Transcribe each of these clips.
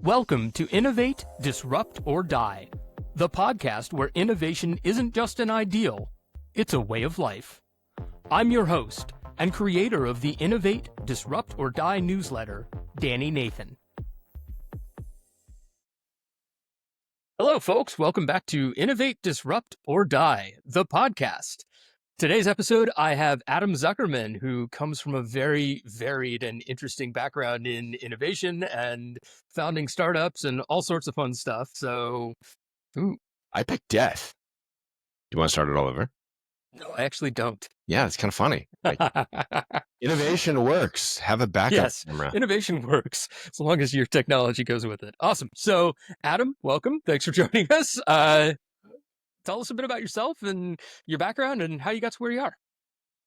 Welcome to Innovate, Disrupt, or Die, the podcast where innovation isn't just an ideal, it's a way of life. I'm your host and creator of the Innovate, Disrupt, or Die newsletter, Danny Nathan. Hello, folks. Welcome back to Innovate, Disrupt, or Die, the podcast. Today's episode, I have Adam Zuckerman, who comes from a very varied and interesting background in innovation and founding startups and all sorts of fun stuff. So, I picked death. Do you want to start it all over? No, I actually don't. Yeah, it's kind of funny. Like, innovation works. Have a backup Yes, camera. Innovation works as long as your technology goes with it. Awesome. So, Adam, welcome. Thanks for joining us. Tell us a bit about yourself and your background and how you got to where you are.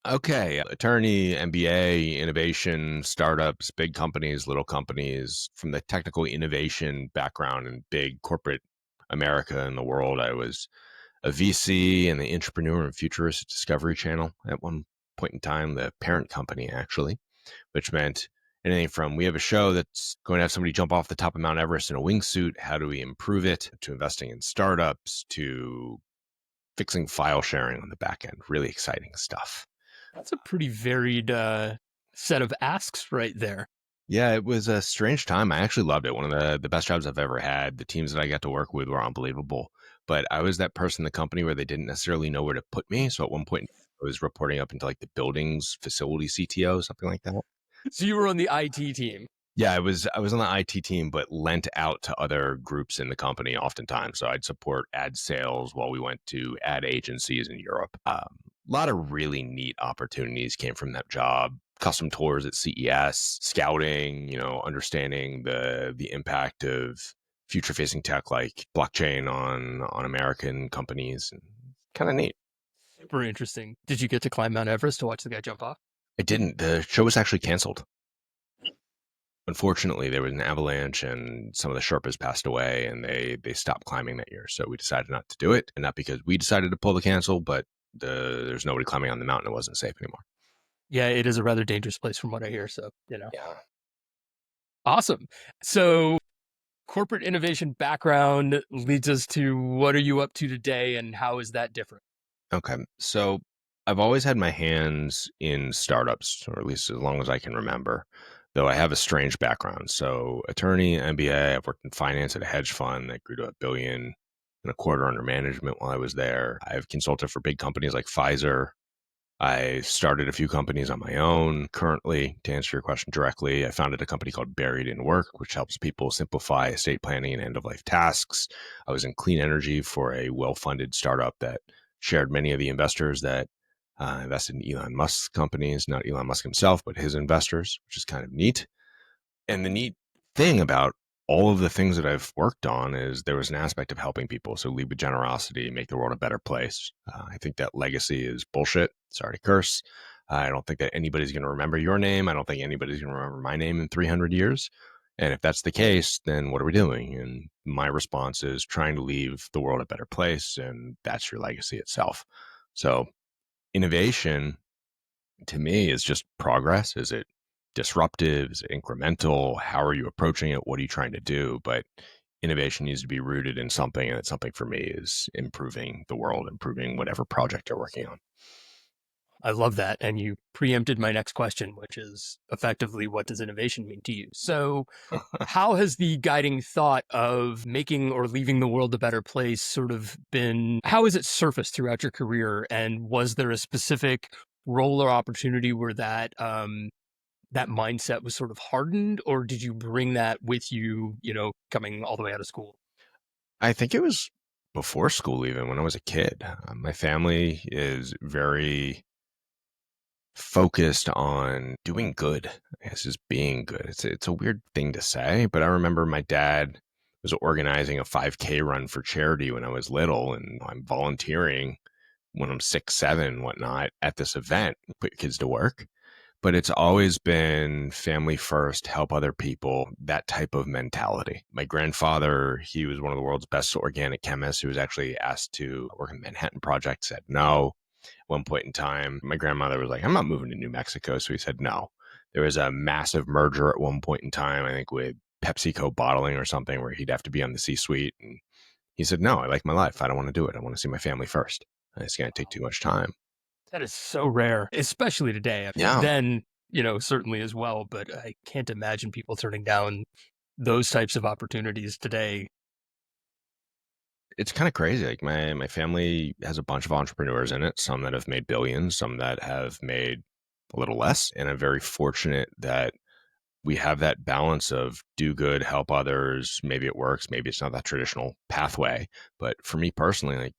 Okay. Attorney, MBA, innovation, startups, big companies, little companies. From the technical innovation background in big corporate America and the world, I was a VC in the Entrepreneur and Futurist Discovery Channel at one point in time, the parent company, actually, which meant anything from we have a show that's going to have somebody jump off the top of Mount Everest in a wingsuit. How do we improve it? To investing in startups, to fixing file sharing on the back end. Really exciting stuff. That's a pretty varied set of asks right there. Yeah, it was a strange time. I actually loved it. One of the best jobs I've ever had. The teams that I got to work with were unbelievable. But I was that person in the company where they didn't necessarily know where to put me. So at one point, I was reporting up into like the buildings facility CTO, something like that. So you were on the IT team. Yeah, I was on the IT team, but lent out to other groups in the company oftentimes. So I'd support ad sales while we went to ad agencies in Europe. A lot of really neat opportunities came from that job. Custom tours at CES, scouting, understanding the impact of future-facing tech like blockchain on American companies. And kind of neat. Super interesting. Did you get to climb Mount Everest to watch the guy jump off? I didn't. The show was actually canceled. Unfortunately, there was an avalanche and some of the Sherpas passed away and they stopped climbing that year. So we decided not to do it. And not because we decided to pull the cancel, but there's nobody climbing on the mountain. It wasn't safe anymore. Yeah, it is a rather dangerous place from what I hear. So, Yeah. Awesome. So corporate innovation background leads us to what are you up to today and how is that different? Okay. So I've always had my hands in startups, or at least as long as I can remember, though I have a strange background. So attorney, MBA, I've worked in finance at a hedge fund that grew to $1.25 billion under management while I was there. I've consulted for big companies like Pfizer. I started a few companies on my own. Currently, to answer your question directly, I founded a company called Buried in Work, which helps people simplify estate planning and end-of-life tasks. I was in clean energy for a well-funded startup that shared many of the investors that invested in Elon Musk's companies, not Elon Musk himself, but his investors, which is kind of neat. And the neat thing about all of the things that I've worked on is there was an aspect of helping people. So lead with generosity, make the world a better place. I think that legacy is bullshit. Sorry to curse. I don't think that anybody's going to remember your name. I don't think anybody's going to remember my name in 300 years. And if that's the case, then what are we doing? And my response is trying to leave the world a better place. And that's your legacy itself. So innovation to me is just progress. Is it disruptive? Is it incremental? How are you approaching it? What are you trying to do? But innovation needs to be rooted in something. And it's something for me is improving the world, improving whatever project you're working on. I love that. And you preempted my next question, which is effectively, what does innovation mean to you? So how has the guiding thought of making or leaving the world a better place sort of been, how has it surfaced throughout your career? And was there a specific role or opportunity where that mindset was sort of hardened, or did you bring that with you, coming all the way out of school? I think it was before school, even when I was a kid. My family is very focused on doing good. I guess just being good. It's a weird thing to say, but I remember my dad was organizing a 5K run for charity when I was little, and I'm volunteering when I'm 6, 7, whatnot at this event, put your kids to work. But it's always been family first, help other people, that type of mentality. My grandfather, he was one of the world's best organic chemists who was actually asked to work on the Manhattan Project, said no. At one point in time, my grandmother was like, I'm not moving to New Mexico. So he said no. There was a massive merger at one point in time, I think with PepsiCo bottling or something where he'd have to be on the C-suite. And he said, no, I like my life. I don't want to do it. I want to see my family first. It's going to take too much time. That is so rare, especially today. Yeah. Then, certainly as well, but I can't imagine people turning down those types of opportunities today. It's kind of crazy. Like my family has a bunch of entrepreneurs in it, some that have made billions, some that have made a little less. And I'm very fortunate that we have that balance of do good, help others. Maybe it works. Maybe it's not that traditional pathway. But for me personally, like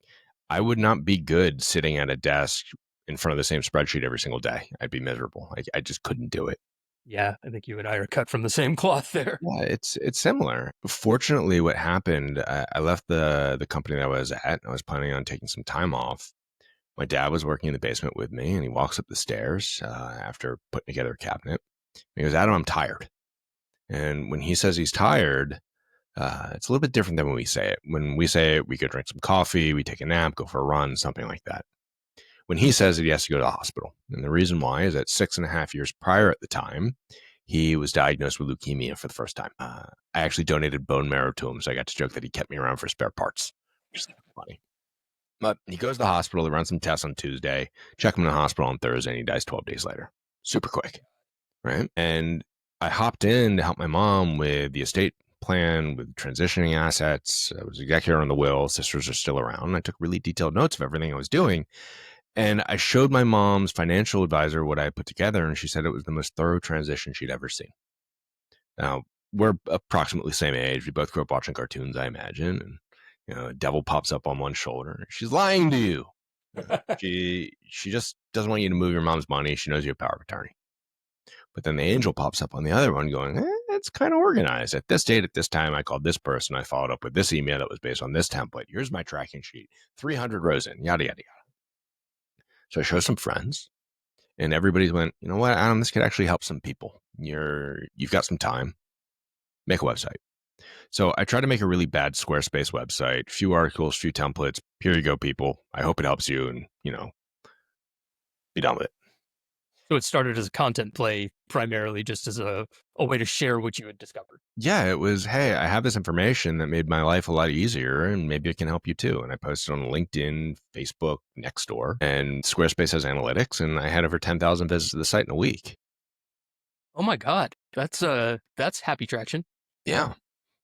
I would not be good sitting at a desk in front of the same spreadsheet every single day. I'd be miserable. Like I just couldn't do it. Yeah, I think you and I are cut from the same cloth there. Yeah, it's similar. Fortunately, what happened, I left the company that I was at. I was planning on taking some time off. My dad was working in the basement with me, and he walks up the stairs after putting together a cabinet. He goes, Adam, I'm tired. And when he says he's tired, it's a little bit different than when we say it. When we say it, we go drink some coffee, we take a nap, go for a run, something like that. When he says it, he has to go to the hospital. And the reason why is that 6.5 years prior at the time, he was diagnosed with leukemia for the first time. I actually donated bone marrow to him, so I got to joke that he kept me around for spare parts, which is funny. But he goes to the hospital, they run some tests on Tuesday, check him in the hospital on Thursday, and he dies 12 days later. Super quick, right? And I hopped in to help my mom with the estate plan, with transitioning assets. I was executor on the will. Sisters are still around. I took really detailed notes of everything I was doing. And I showed my mom's financial advisor what I had put together, and she said it was the most thorough transition she'd ever seen. Now, we're approximately the same age. We both grew up watching cartoons, I imagine. And, a devil pops up on one shoulder. She's lying to you. She just doesn't want you to move your mom's money. She knows you have power of attorney. But then the angel pops up on the other one going, it's kind of organized. At this date, at this time, I called this person. I followed up with this email that was based on this template. Here's my tracking sheet. 300 rows in, yada, yada, yada. So I show some friends, and everybody went, you know what, Adam, this could actually help some people. You've got some time. Make a website. So I tried to make a really bad Squarespace website, few articles, few templates. Here you go, people. I hope it helps you, and, be done with it. So it started as a content play, primarily just as a way to share what you had discovered. Yeah, it was, hey, I have this information that made my life a lot easier, and maybe it can help you too. And I posted on LinkedIn, Facebook, Nextdoor, and Squarespace has analytics, and I had over 10,000 visits to the site in a week. Oh my God, that's happy traction. Yeah.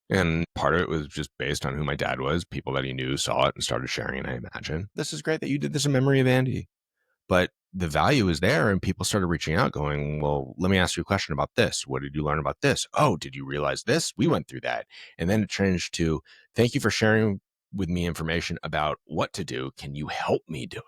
And part of it was just based on who my dad was. People that he knew saw it and started sharing it, I imagine. This is great that you did this in memory of Andy. But the value is there, and people started reaching out going, well, let me ask you a question about this. What did you learn about this? Oh, did you realize this? We went through that. And then it changed to, thank you for sharing with me information about what to do. Can you help me do it?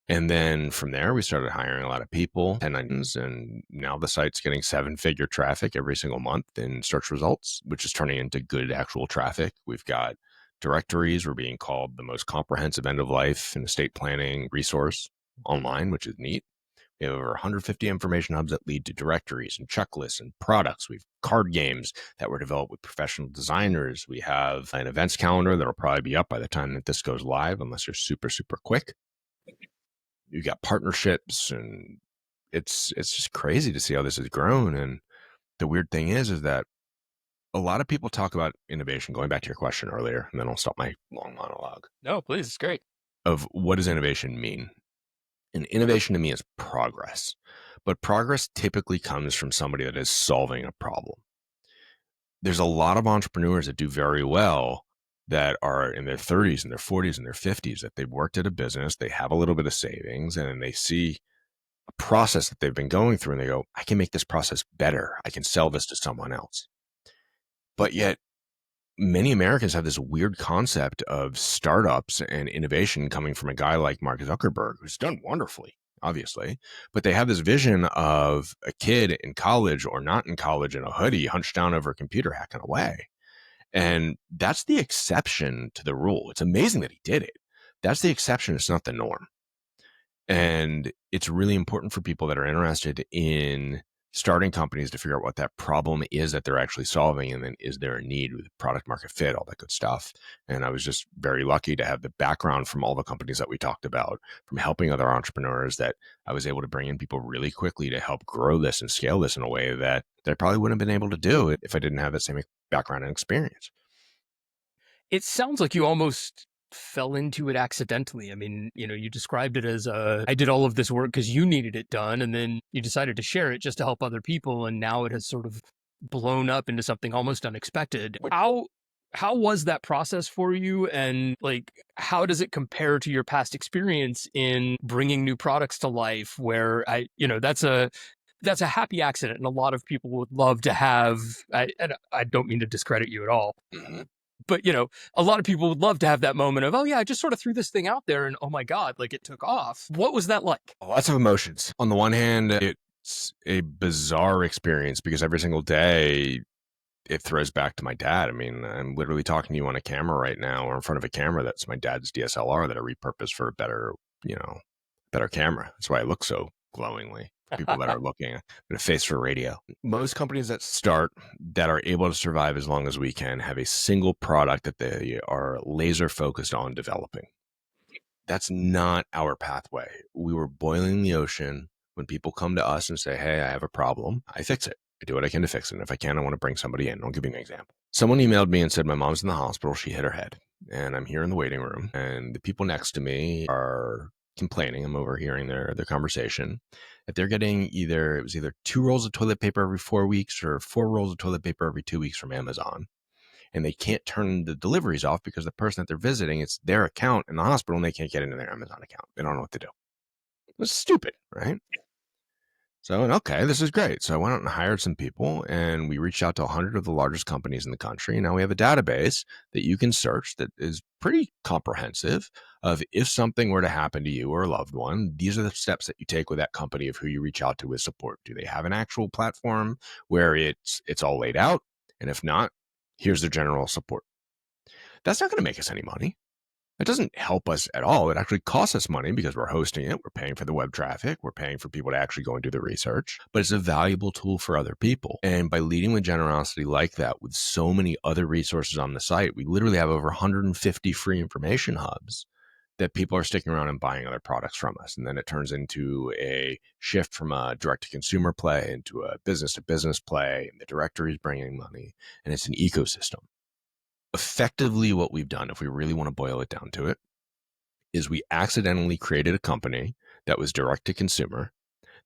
And then from there, we started hiring a lot of people, 1099s, and now the site's getting 7-figure traffic every single month in search results, which is turning into good actual traffic. We've got directories. We're being called the most comprehensive end of life and estate planning resource online, which is neat. We have over 150 information hubs that lead to directories and checklists and products. We've card games that were developed with professional designers. We have an events calendar that'll probably be up by the time that this goes live, unless you're super, super quick. You got partnerships, and it's just crazy to see how this has grown. And the weird thing is that a lot of people talk about innovation, going back to your question earlier, and then I'll stop my long monologue. No, please, it's great. Of what does innovation mean? And innovation to me is progress, but progress typically comes from somebody that is solving a problem. There's a lot of entrepreneurs that do very well that are in their 30s and their 40s and their 50s, that they've worked at a business, they have a little bit of savings, and then they see a process that they've been going through and they go, I can make this process better. I can sell this to someone else. But yet many Americans have this weird concept of startups and innovation coming from a guy like Mark Zuckerberg, who's done wonderfully, obviously, but they have this vision of a kid in college or not in college in a hoodie, hunched down over a computer hacking away. And that's the exception to the rule. It's amazing that he did it. That's the exception. It's not the norm. And it's really important for people that are interested in starting companies to figure out what that problem is that they're actually solving, and then is there a need with product market fit, all that good stuff. And I was just very lucky to have the background from all the companies that we talked about, from helping other entrepreneurs, that I was able to bring in people really quickly to help grow this and scale this in a way that I probably wouldn't have been able to do it if I didn't have that same background and experience. It sounds like you almost fell into it accidentally. I mean, you described it as I did all of this work because you needed it done, and then you decided to share it just to help other people, and now it has sort of blown up into something almost unexpected. How was that process for you, and like how does it compare to your past experience in bringing new products to life? Where that's a happy accident, and a lot of people would love to have. And I don't mean to discredit you at all, Mm-hmm. but a lot of people would love to have that moment of, oh yeah, I just sort of threw this thing out there and oh my god, like it took off. What was that like? Lots of emotions. On the one hand, it's a bizarre experience because every single day it throws back to my dad. I mean, I'm literally talking to you on a camera right now, or in front of a camera that's my dad's DSLR that I repurposed for a better camera. That's why I look so glowingly. People that are looking at a face for radio. Most companies that start that are able to survive as long as we can have a single product that they are laser focused on developing. That's not our pathway. We were boiling the ocean. When people come to us and say, hey, I have a problem, I fix it. I do what I can to fix it. And if I can, I want to bring somebody in. I'll give you an example. Someone emailed me and said, my mom's in the hospital. She hit her head. And I'm here in the waiting room. And the people next to me are complaining. I'm overhearing their conversation. That they're getting it was either 2 rolls of toilet paper every 4 weeks or 4 rolls of toilet paper every 2 weeks from Amazon. And they can't turn the deliveries off because the person that they're visiting, it's their account in the hospital, and they can't get into their Amazon account. They don't know what to do. It's stupid, right? So, okay, this is great. So I went out and hired some people, and we reached out to 100 of the largest companies in the country. And now we have a database that you can search that is pretty comprehensive of, if something were to happen to you or a loved one, these are the steps that you take with that company of who you reach out to with support. Do they have an actual platform where it's all laid out? And if not, here's the general support. That's not going to make us any money. It doesn't help us at all. It actually costs us money because we're hosting it. We're paying for the web traffic. We're paying for people to actually go and do the research. But it's a valuable tool for other people. And by leading with generosity like that, with so many other resources on the site, we literally have over 150 free information hubs that people are sticking around and buying other products from us. And then it turns into a shift from a direct-to-consumer play into a business-to-business play. And the directory is bringing money. And it's an ecosystem. Effectively, what we've done, if we really want to boil it down to it, is we accidentally created a company that was direct to consumer,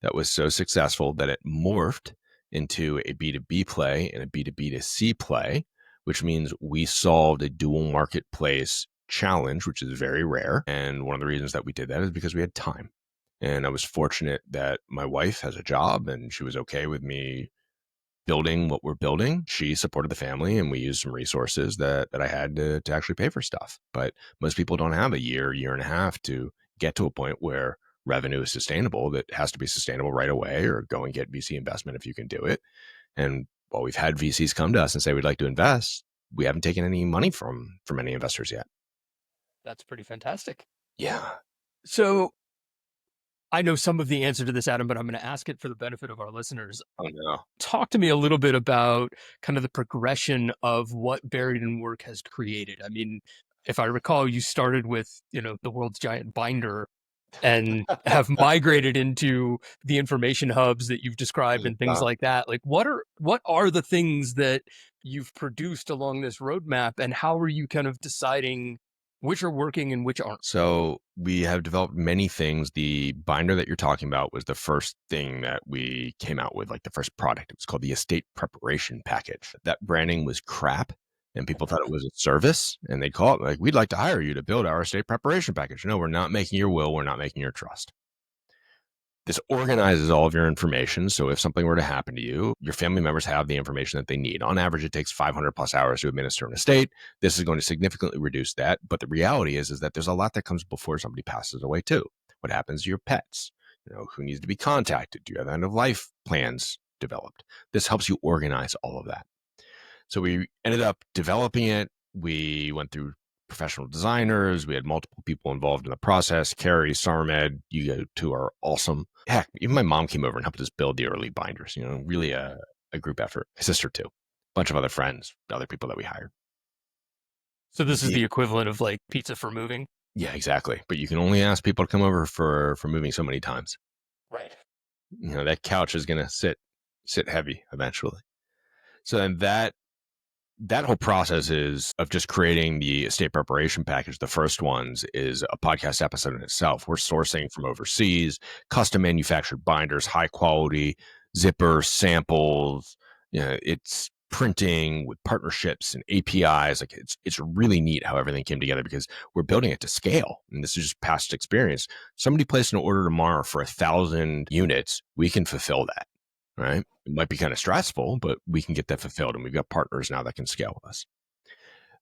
that was so successful that it morphed into a B2B play and a B2B2C play, which means we solved a dual marketplace challenge, which is very rare. And one of the reasons that we did that is because we had time. And I was fortunate that my wife has a job and she was okay with me building what we're building. She supported the family, and we used some resources that I had to actually pay for stuff. But most people don't have a year and a half to get to a point where revenue is sustainable. That has to be sustainable right away, or go and get VC investment if you can do it. And while we've had VCs come to us and say we'd like to invest, we haven't taken any money from any investors yet. That's pretty fantastic. Yeah. So I know some of the answer to this, Adam, but I'm going to ask it for the benefit of our listeners. Oh no. Talk to me a little bit about kind of the progression of what Buried in Work has created. I mean, if I recall, you started with, the world's giant binder and have migrated into the information hubs that you've described and things like that. Like, what are the things that you've produced along this roadmap, and how are you kind of deciding which are working and which aren't? So we have developed many things. The binder that you're talking about was the first thing that we came out with, like the first product. It was called the estate preparation package. That branding was crap, and people thought it was a service, and they'd call it like, we'd like to hire you to build our estate preparation package. No, we're not making your will. We're not making your trust. This organizes all of your information. So if something were to happen to you, your family members have the information that they need. On average, it takes 500 plus hours to administer an estate. This is going to significantly reduce that. But the reality is that there's a lot that comes before somebody passes away too. What happens to your pets? Who needs to be contacted? Do you have end of life plans developed? This helps you organize all of that. So we ended up developing it. We went through professional designers. We had multiple people involved in the process. Carrie, Sarmed, you two are awesome. Heck, even my mom came over and helped us build the early binders, really a group effort. My sister too. A bunch of other friends, other people that we hired. So this is the equivalent of like pizza for moving? Yeah, exactly. But you can only ask people to come over for moving so many times. Right. That couch is going to sit heavy eventually. So then that whole process is of just creating the estate preparation package. The first ones is a podcast episode in itself. We're sourcing from overseas, custom manufactured binders, high quality zippers, samples. It's printing with partnerships and APIs. Like it's really neat how everything came together because we're building it to scale. And this is just past experience. Somebody placed an order tomorrow for 1,000 units. We can fulfill that. Right. It might be kind of stressful, but we can get that fulfilled. And we've got partners now that can scale with us.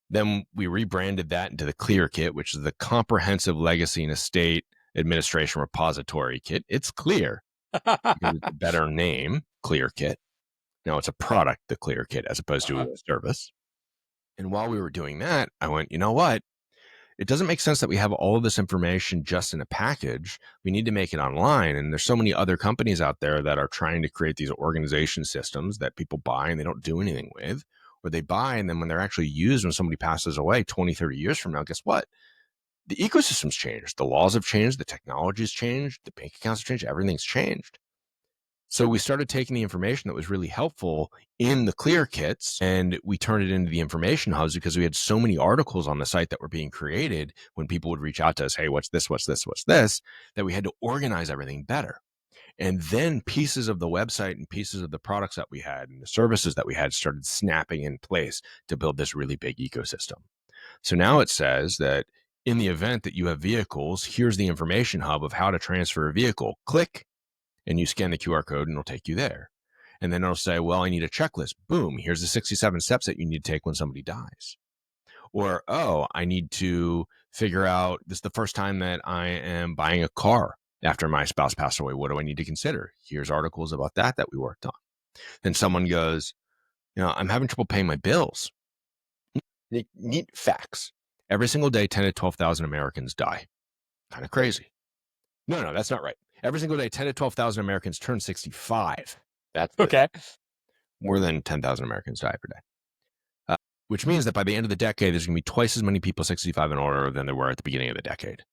Then we rebranded that into the Clear Kit, which is the Comprehensive Legacy and Estate Administration Repository Kit. It's clear. It's a better name, Clear Kit. Now it's a product, the Clear Kit, as opposed to a service. And while we were doing that, I went, you know what? It doesn't make sense that we have all of this information just in a package. We need to make it online. And there's so many other companies out there that are trying to create these organization systems that people buy and they don't do anything with, or they buy and then when they're actually used, when somebody passes away 20, 30 years from now, guess what? The ecosystem's changed. The laws have changed. The technology's changed. The bank accounts have changed. Everything's changed. So we started taking the information that was really helpful in the Clear Kits and we turned it into the information hubs because we had so many articles on the site that were being created when people would reach out to us, hey, what's this, that we had to organize everything better. And then pieces of the website and pieces of the products that we had and the services that we had started snapping in place to build this really big ecosystem. So now it says that in the event that you have vehicles, here's the information hub of how to transfer a vehicle. Click. And you scan the QR code and it'll take you there. And then it'll say, well, I need a checklist. Boom, here's the 67 steps that you need to take when somebody dies. Or, oh, I need to figure out, this is the first time that I am buying a car after my spouse passed away. What do I need to consider? Here's articles about that we worked on. Then someone goes, I'm having trouble paying my bills. Neat facts. Every single day, 10 to 12,000 Americans die. Kind of crazy. No, that's not right. Every single day, 10 to 12,000 Americans turn 65. That's okay. More than 10,000 Americans die per day, which means that by the end of the decade, there's going to be twice as many people 65 and older than there were at the beginning of the decade.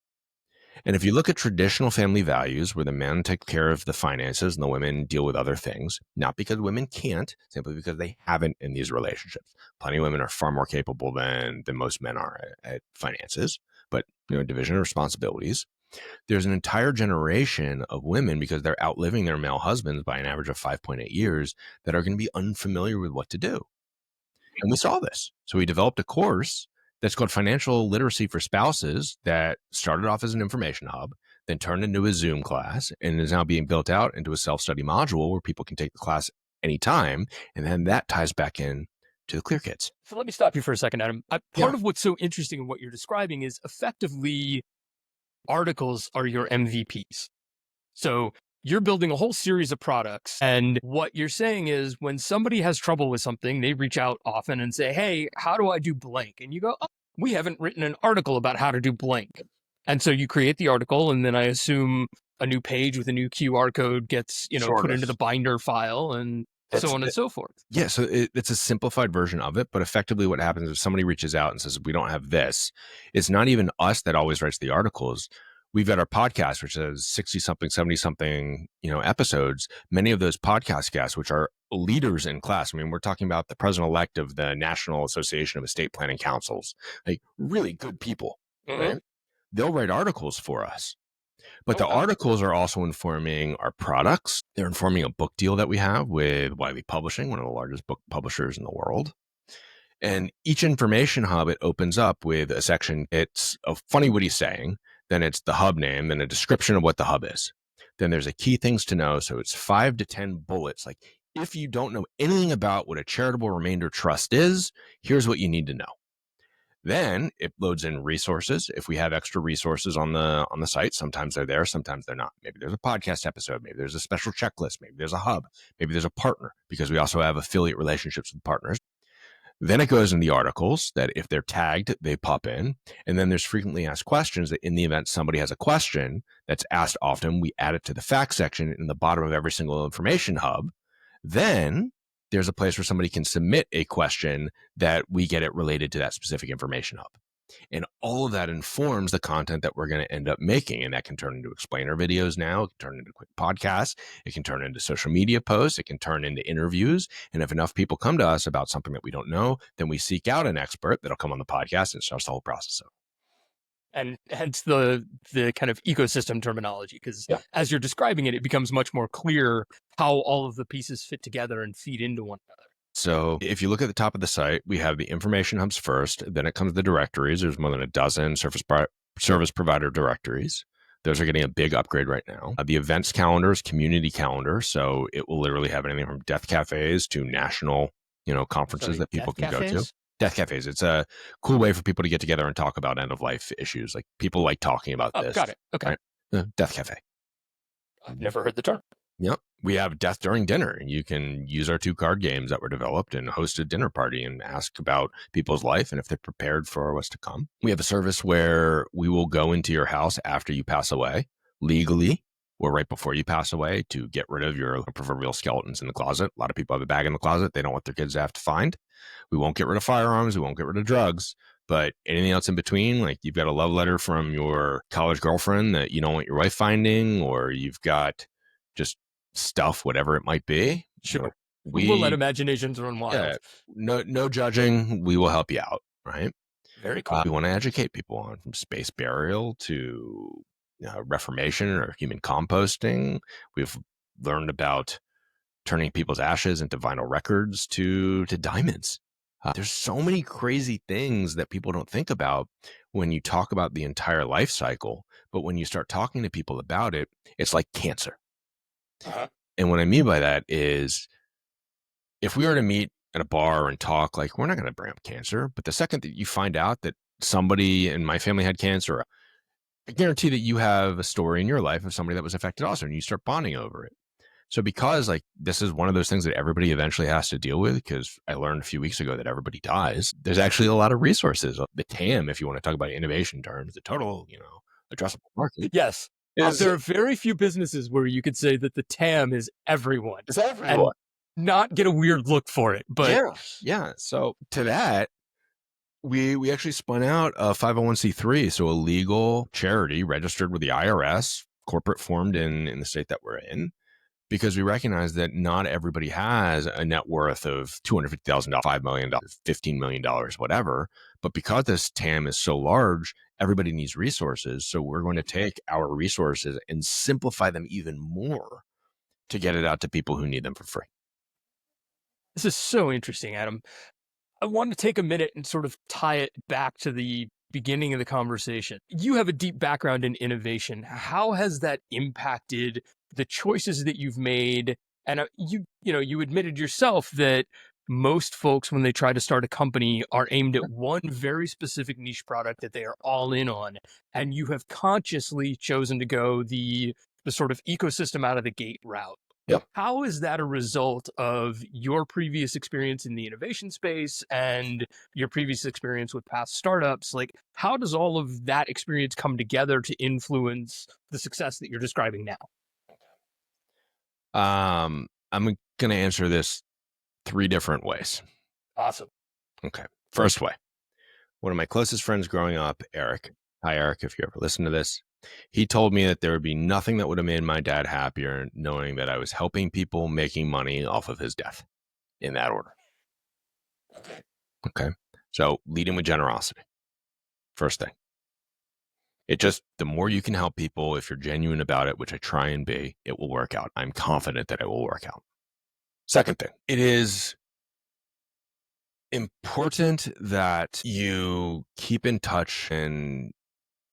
And if you look at traditional family values where the men take care of the finances and the women deal with other things, not because women can't, simply because they haven't in these relationships. Plenty of women are far more capable than most men are at finances, but division of responsibilities. There's an entire generation of women, because they're outliving their male husbands by an average of 5.8 years, that are going to be unfamiliar with what to do. And we saw this. So we developed a course that's called Financial Literacy for Spouses that started off as an information hub, then turned into a Zoom class, and is now being built out into a self-study module where people can take the class anytime. And then that ties back in to the Clear Kits. So let me stop you for a second, Adam. Part of what's so interesting in what you're describing is effectively articles are your MVPs. So you're building a whole series of products. And what you're saying is when somebody has trouble with something, they reach out often and say, hey, how do I do blank? And you go, oh, we haven't written an article about how to do blank. And so you create the article, and then I assume a new page with a new QR code gets, put into the binder file and so on and so forth. Yeah, so it's a simplified version of it, but effectively what happens if somebody reaches out and says, we don't have this, it's not even us that always writes the articles. We've got our podcast, which has 60-something, 70-something, episodes. Many of those podcast guests, which are leaders in class. I mean, we're talking about the president-elect of the National Association of Estate Planning Councils, like really good people, right? They'll write articles for us. But the articles are also informing our products. They're informing a book deal that we have with Wiley Publishing, one of the largest book publishers in the world. And each information hub, it opens up with a section. It's a funny what he's saying. Then it's the hub name, then a description of what the hub is. Then there's a key things to know. So it's 5 to 10 bullets. Like if you don't know anything about what a charitable remainder trust is, here's what you need to know. Then it loads in resources. If we have extra resources on the site, sometimes they're there, sometimes they're not. Maybe there's a podcast episode, maybe there's a special checklist, maybe there's a hub, maybe there's a partner, because we also have affiliate relationships with partners. Then it goes in the articles that if they're tagged, they pop in. And then there's frequently asked questions that in the event somebody has a question that's asked often, we add it to the facts section in the bottom of every single information hub. Then there's a place where somebody can submit a question that we get it related to that specific information hub. And all of that informs the content that we're going to end up making. And that can turn into explainer videos now. It can turn into quick podcasts. It can turn into social media posts. It can turn into interviews. And if enough people come to us about something that we don't know, then we seek out an expert that'll come on the podcast and starts the whole process. And hence the kind of ecosystem terminology, because as you're describing it, it becomes much more clear how all of the pieces fit together and feed into one another. So if you look at the top of the site, we have the information hubs first, then it comes the directories. There's more than a dozen service provider directories. Those are getting a big upgrade right now. The events calendar is community calendar. So it will literally have anything from death cafes to national, conferences that people can go to. Death cafes. It's a cool way for people to get together and talk about end of life issues. Like people like talking about this. Got it. Okay. Right? Death cafe. I've never heard the term. Yep. We have Death During Dinner. You can use our 2 card games that were developed and host a dinner party and ask about people's life and if they're prepared for what's to come. We have a service where we will go into your house after you pass away legally or right before you pass away to get rid of your proverbial skeletons in the closet. A lot of people have a bag in the closet they don't want their kids to have to find. We won't get rid of firearms. We won't get rid of drugs. But anything else in between, like you've got a love letter from your college girlfriend that you don't want your wife finding, or you've got just stuff, whatever it might be. Sure. We'll let imaginations run wild. Yeah, no judging. We will help you out. Right. Very cool. We want to educate people on from space burial to reformation or human composting. We've learned about turning people's ashes into vinyl records to diamonds. There's so many crazy things that people don't think about when you talk about the entire life cycle. But when you start talking to people about it, it's like cancer. And what I mean by that is if we were to meet at a bar and talk, like we're not going to bring up cancer, but the second that you find out that somebody in my family had cancer, I guarantee that you have a story in your life of somebody that was affected also, and you start bonding over it. So because this is one of those things that everybody eventually has to deal with, because I learned a few weeks ago that everybody dies, there's actually a lot of resources. The TAM, if you want to talk about innovation terms, the total, addressable market. Yes. There are very few businesses where you could say that the TAM is everyone. It's everyone. And not get a weird look for it. But yeah. So to that, we actually spun out a 501c3, so a legal charity registered with the IRS, corporate formed in the state that we're in, because we recognize that not everybody has a net worth of $250,000, $5 million, $15 million, whatever. But because this TAM is so large, everybody needs resources. So we're going to take our resources and simplify them even more to get it out to people who need them for free. This is so interesting, Adam. I want to take a minute and sort of tie it back to the beginning of the conversation. You have a deep background in innovation. How has that impacted the choices that you've made? And you admitted yourself that most folks, when they try to start a company, are aimed at one very specific niche product that they are all in on. And you have consciously chosen to go the sort of ecosystem out of the gate route. Yep. How is that a result of your previous experience in the innovation space and your previous experience with past startups? Like, how does all of that experience come together to influence the success that you're describing now? I'm going to answer this 3 different ways. Awesome. Okay. First way. One of my closest friends growing up, Eric. Hi, Eric, if you ever listen to this. He told me that there would be nothing that would have made my dad happier knowing that I was helping people making money off of his death, in that order. Okay. So leading with generosity. First thing. The more you can help people, if you're genuine about it, which I try and be, it will work out. I'm confident that it will work out. Second thing, it is important that you keep in touch and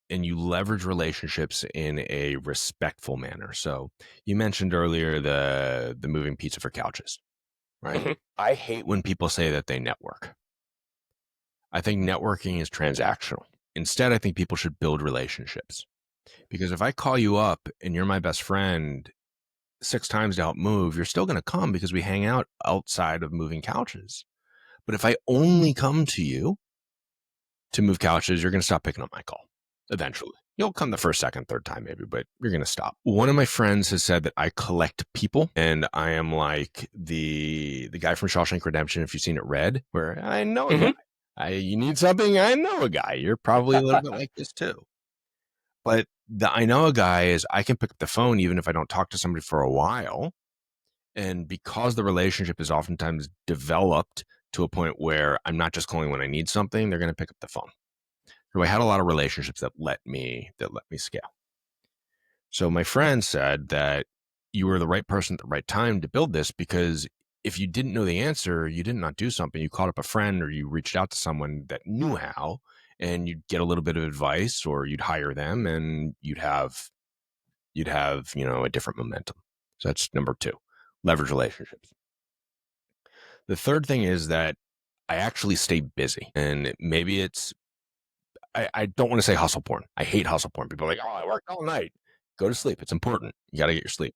you leverage relationships in a respectful manner. So you mentioned earlier the moving pizza for couches, right? Mm-hmm. I hate when people say that they network. I think networking is transactional. Instead, I think people should build relationships. Because if I call you up and you're my best friend 6 times to help move, you're still going to come because we hang out outside of moving couches. But if I only come to you to move couches, you're going to stop picking up my call eventually. You'll come the first, second, third time maybe, but you're going to stop. One of my friends has said that I collect people, and I am like the guy from Shawshank Redemption, if you've seen it, Red, where I know a guy. You need something, I know a guy. You're probably a little bit like this too. But the I know a guy is I can pick up the phone even if I don't talk to somebody for a while. And because the relationship is oftentimes developed to a point where I'm not just calling when I need something, they're going to pick up the phone. So I had a lot of relationships that let me scale. So my friend said that you were the right person at the right time to build this, because if you didn't know the answer, you did not do something. You called up a friend or you reached out to someone that knew how, and you'd get a little bit of advice, or you'd hire them, and you'd have a different momentum. So that's number 2, leverage relationships. The third thing is that I actually stay busy, and maybe it's I don't want to say hustle porn. I hate hustle porn. People are like, oh, I worked all night. Go to sleep. It's important. You got to get your sleep.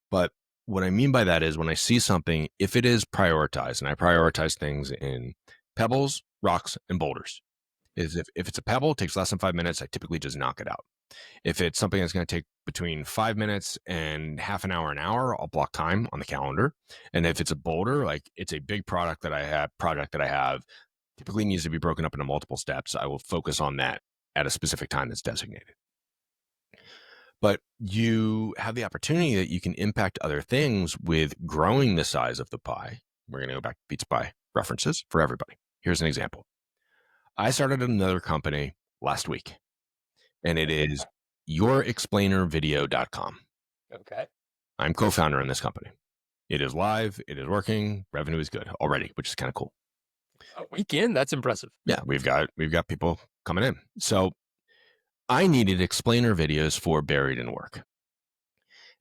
But what I mean by that is when I see something, if it is prioritized, and I prioritize things in pebbles, rocks, and boulders, is if it's a pebble, it takes less than 5 minutes, I typically just knock it out. If it's something that's going to take between 5 minutes and half an hour, I'll block time on the calendar. And if it's a boulder, like it's a big project that I have, typically needs to be broken up into multiple steps, I will focus on that at a specific time that's designated. But you have the opportunity that you can impact other things with growing the size of the pie. We're going to go back to pizza pie references for everybody. Here's an example. I started another company last week, and it is yourexplainervideo.com. Okay. I'm co-founder in this company. It is live. It is working. Revenue is good already, which is kind of cool. A weekend? That's impressive. Yeah, we've got people coming in. So I needed explainer videos for Buried in Work.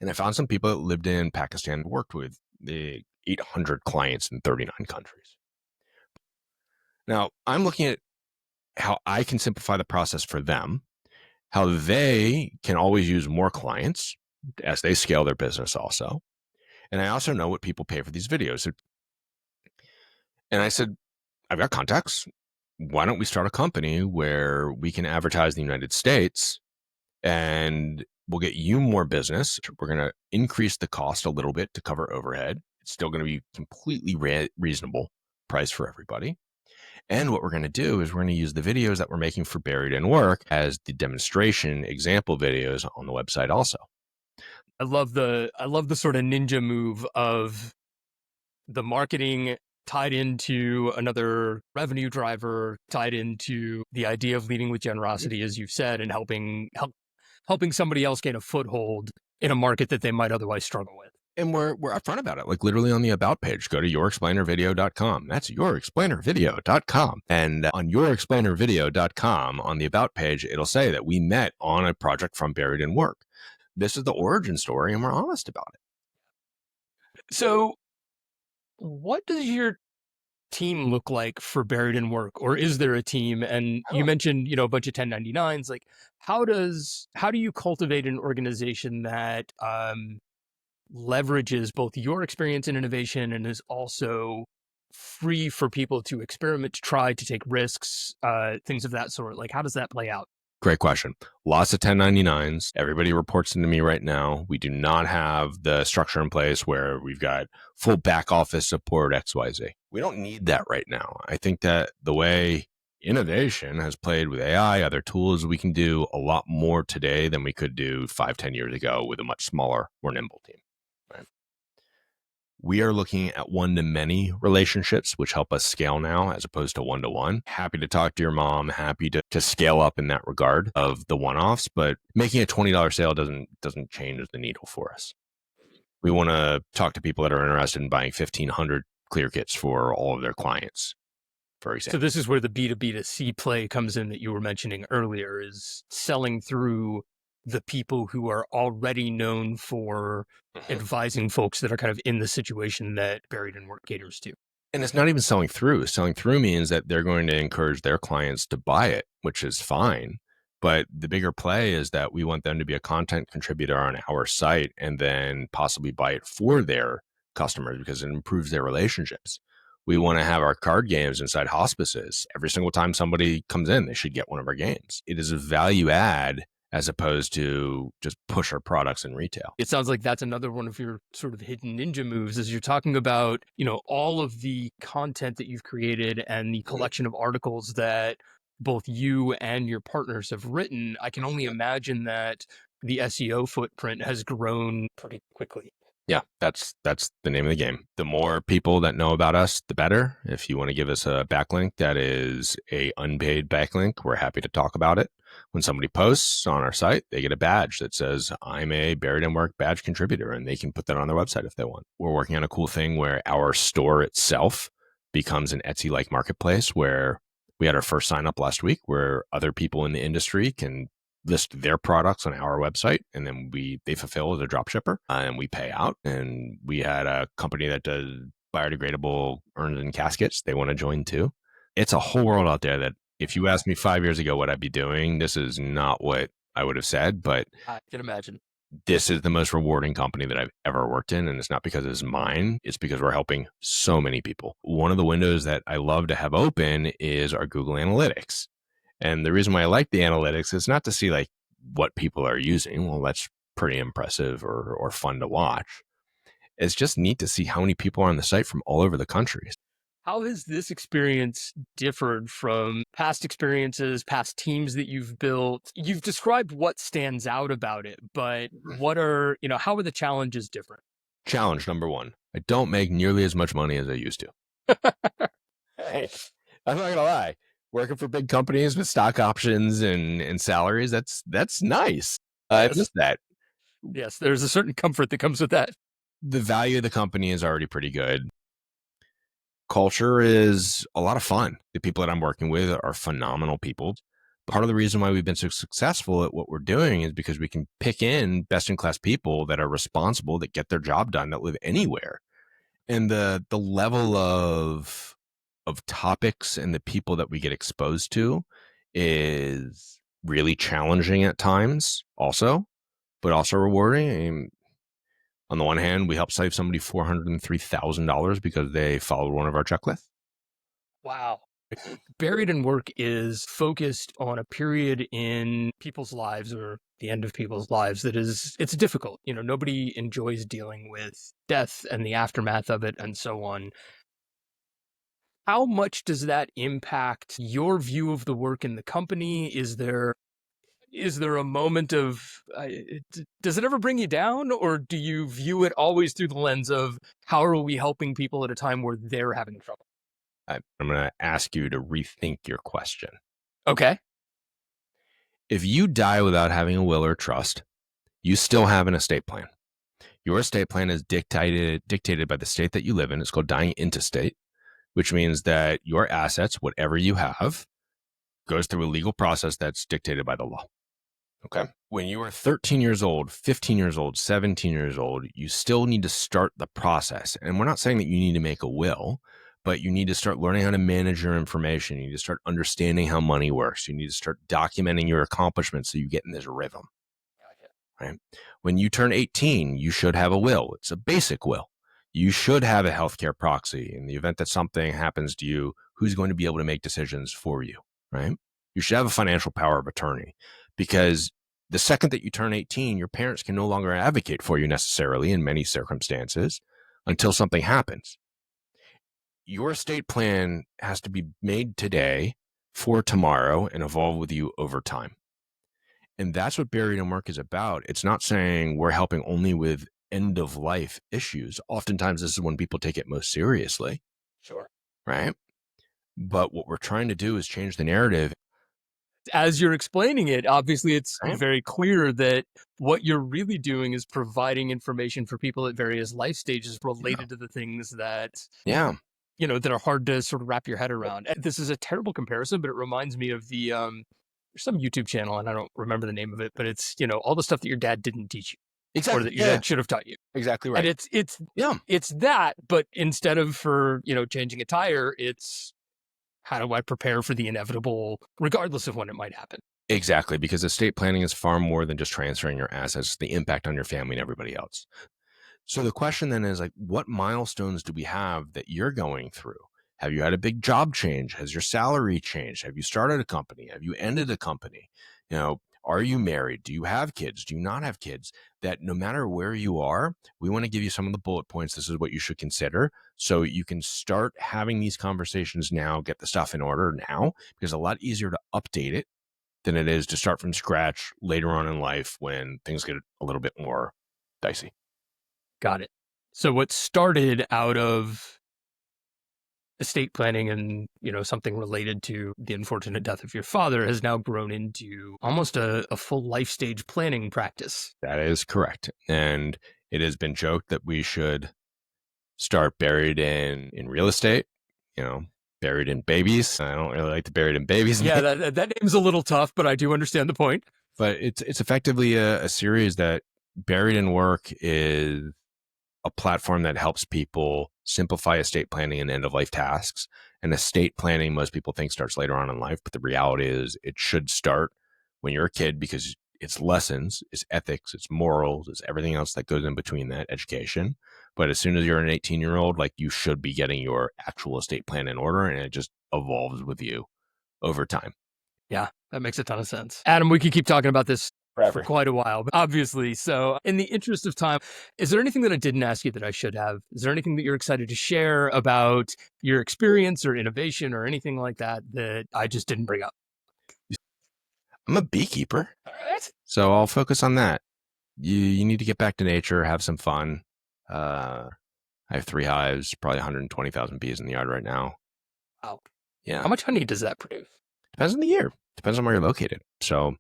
And I found some people that lived in Pakistan, worked with the 800 clients in 39 countries. Now, I'm looking at how I can simplify the process for them, how they can always use more clients as they scale their business also. And I also know what people pay for these videos. And I said, I've got contacts. Why don't we start a company where we can advertise in the United States, and we'll get you more business. We're going to increase the cost a little bit to cover overhead. It's still going to be completely reasonable price for everybody. And what we're going to do is we're going to use the videos that we're making for Buried in Work as the demonstration example videos on the website also. I love the sort of ninja move of the marketing tied into another revenue driver, tied into the idea of leading with generosity, as you've said, and helping somebody else gain a foothold in a market that they might otherwise struggle with. And we're upfront about it, like literally on the about page. Go to yourexplainervideo.com. That's yourexplainervideo.com. And on yourexplainervideo.com, on the about page, it'll say that we met on a project from Buried in Work. This is the origin story, and we're honest about it. So what does your team look like for Buried in Work, or is there a team? And you mentioned, a bunch of 1099s. Like, how do you cultivate an organization that leverages both your experience in innovation and is also free for people to experiment, to try, to take risks, things of that sort? Like, how does that play out? Great question. Lots of 1099s. Everybody reports into me right now. We do not have the structure in place where we've got full back office support, XYZ. We don't need that right now. I think that the way innovation has played with AI, other tools, we can do a lot more today than we could do 5-10 years ago with a much smaller, more nimble team. Right? We are looking at one-to-many relationships, which help us scale now as opposed to one-to-one. Happy to talk to your mom, happy to scale up in that regard of the one-offs, but making a $20 sale doesn't change the needle for us. We want to talk to people that are interested in buying 1,500 clear kits for all of their clients, for example. So this is where the B2B2C play comes in that you were mentioning earlier, is selling through the people who are already known for advising folks that are kind of in the situation that Buried in Work caters to. And it's not even selling through. Selling through means that they're going to encourage their clients to buy it, which is fine. But the bigger play is that we want them to be a content contributor on our site and then possibly buy it for their customers because it improves their relationships. We want to have our card games inside hospices. Every single time somebody comes in, they should get one of our games. It is a value add as opposed to just push our products in retail. It sounds like that's another one of your sort of hidden ninja moves, as you're talking about, all of the content that you've created and the collection of articles that both you and your partners have written. I can only imagine that the SEO footprint has grown pretty quickly. Yeah, that's the name of the game. The more people that know about us, the better. If you want to give us a backlink that is a unpaid backlink, we're happy to talk about it. When somebody posts on our site, they get a badge that says, I'm a Buried in Work badge contributor, and they can put that on their website if they want. We're working on a cool thing where our store itself becomes an Etsy-like marketplace where we had our first sign up last week where other people in the industry can list their products on our website, and then they fulfill as a drop shipper, and we pay out. And we had a company that does biodegradable urns and caskets. They want to join too. It's a whole world out there that if you asked me 5 years ago what I'd be doing, this is not what I would have said, but I can imagine. This is the most rewarding company that I've ever worked in. And it's not because it's mine. It's because we're helping so many people. One of the windows that I love to have open is our Google Analytics. And the reason why I like the analytics is not to see like what people are using. Well, that's pretty impressive or fun to watch. It's just neat to see how many people are on the site from all over the country. How has this experience differed from past experiences, past teams that you've built? You've described what stands out about it, but how are the challenges different? Challenge number one, I don't make nearly as much money as I used to. Hey, I'm not going to lie. Working for big companies with stock options and salaries, that's nice. I miss that. Yes, there's a certain comfort that comes with that. The value of the company is already pretty good. Culture is a lot of fun. The people that I'm working with are phenomenal people. Part of the reason why we've been so successful at what we're doing is because we can pick in best-in-class people that are responsible, that get their job done, that live anywhere. And the level of topics and the people that we get exposed to is really challenging at times also, but also rewarding. And on the one hand, we helped save somebody $403,000 because they followed one of our checklists. Wow. Buried in Work is focused on a period in people's lives or the end of people's lives it's difficult. Nobody enjoys dealing with death and the aftermath of it and so on. How much does that impact your view of the work in the company? Is there a moment of, does it ever bring you down, or do you view it always through the lens of how are we helping people at a time where they're having trouble? I'm going to ask you to rethink your question. Okay. If you die without having a will or trust, you still have an estate plan. Your estate plan is dictated by the state that you live in. It's called dying intestate, which means that your assets, whatever you have, goes through a legal process that's dictated by the law. Okay. When you are 13 years old, 15 years old, 17 years old, you still need to start the process. And we're not saying that you need to make a will, but you need to start learning how to manage your information. You need to start understanding how money works. You need to start documenting your accomplishments so you get in this rhythm. Right? When you turn 18, you should have a will. It's a basic will. You should have a healthcare proxy. In the event that something happens to you, who's going to be able to make decisions for you, right? You should have a financial power of attorney, because the second that you turn 18, your parents can no longer advocate for you necessarily in many circumstances until something happens. Your estate plan has to be made today for tomorrow and evolve with you over time. And that's what Buried in Work is about. It's not saying we're helping only with end of life issues. Oftentimes, this is when people take it most seriously. Sure. Right? But what we're trying to do is change the narrative. As you're explaining it, obviously it's very clear that what you're really doing is providing information for people at various life stages related to the things that that are hard to sort of wrap your head around. This is a terrible comparison, but it reminds me of the there's some YouTube channel, and I don't remember the name of it, but it's all the stuff that your dad didn't teach you. Exactly. Or that your dad should have taught you. Exactly right. And it's that, but instead of for changing a tire, it's how do I prepare for the inevitable, regardless of when it might happen? Exactly, because estate planning is far more than just transferring your assets, the impact on your family and everybody else. So the question then is like, what milestones do we have that you're going through? Have you had a big job change? Has your salary changed? Have you started a company? Have you ended a company? Are you married? Do you have kids? Do you not have kids? That no matter where you are, we want to give you some of the bullet points. This is what you should consider. So you can start having these conversations now, get the stuff in order now, because it's a lot easier to update it than it is to start from scratch later on in life when things get a little bit more dicey. Got it. So what started out of estate planning and, something related to the unfortunate death of your father has now grown into almost a full life stage planning practice. That is correct. And it has been joked that we should start buried in real estate, buried in babies. I don't really like the buried in babies. Yeah, that name's a little tough, but I do understand the point. But it's effectively a series that Buried in Work is a platform that helps people simplify estate planning and end of life tasks. And estate planning, most people think starts later on in life, but the reality is it should start when you're a kid, because it's lessons, it's ethics, it's morals, it's everything else that goes in between that, education. But as soon as you're an 18-year-old, you should be getting your actual estate plan in order, and it just evolves with you over time. Yeah, that makes a ton of sense. Adam, we could keep talking about this for quite a while, obviously. So in the interest of time, is there anything that I didn't ask you that I should have? Is there anything that you're excited to share about your experience or innovation or anything like that I just didn't bring up? I'm a beekeeper. All right. So I'll focus on that. You need to get back to nature, have some fun. I have 3 hives, probably 120,000 bees in the yard right now. Wow. Yeah. How much honey does that produce? Depends on the year. Depends on where you're located. So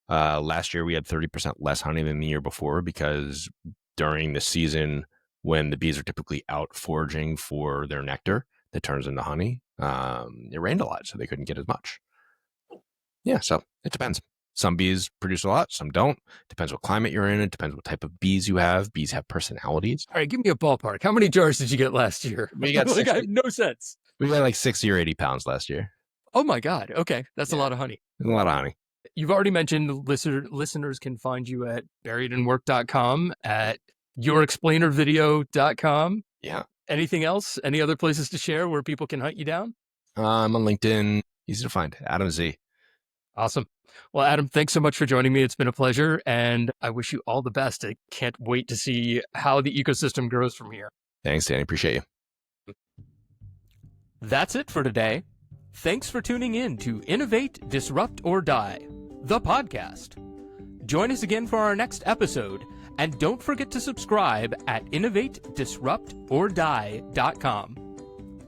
last year we had 30% less honey than the year before, because during the season when the bees are typically out foraging for their nectar that turns into honey, it rained a lot, so they couldn't get as much. Yeah, so it depends. Some bees produce a lot, some don't. Depends what climate you're in. It depends what type of bees you have. Bees have personalities. All right, give me a ballpark. How many jars did you get last year? We got I have no sense. We got 60 or 80 pounds last year. Oh my God. Okay. That's a lot of honey. That's a lot of honey. You've already mentioned listeners can find you at buriedinwork.com, at yourexplainervideo.com. Yeah. Anything else? Any other places to share where people can hunt you down? I'm on LinkedIn. Easy to find. Adam Z. Awesome. Well, Adam, thanks so much for joining me. It's been a pleasure, and I wish you all the best. I can't wait to see how the ecosystem grows from here. Thanks, Danny. Appreciate you. That's it for today. Thanks for tuning in to Innovate, Disrupt, or Die, the podcast. Join us again for our next episode, and don't forget to subscribe at innovatedisruptordie.com.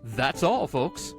That's all, folks.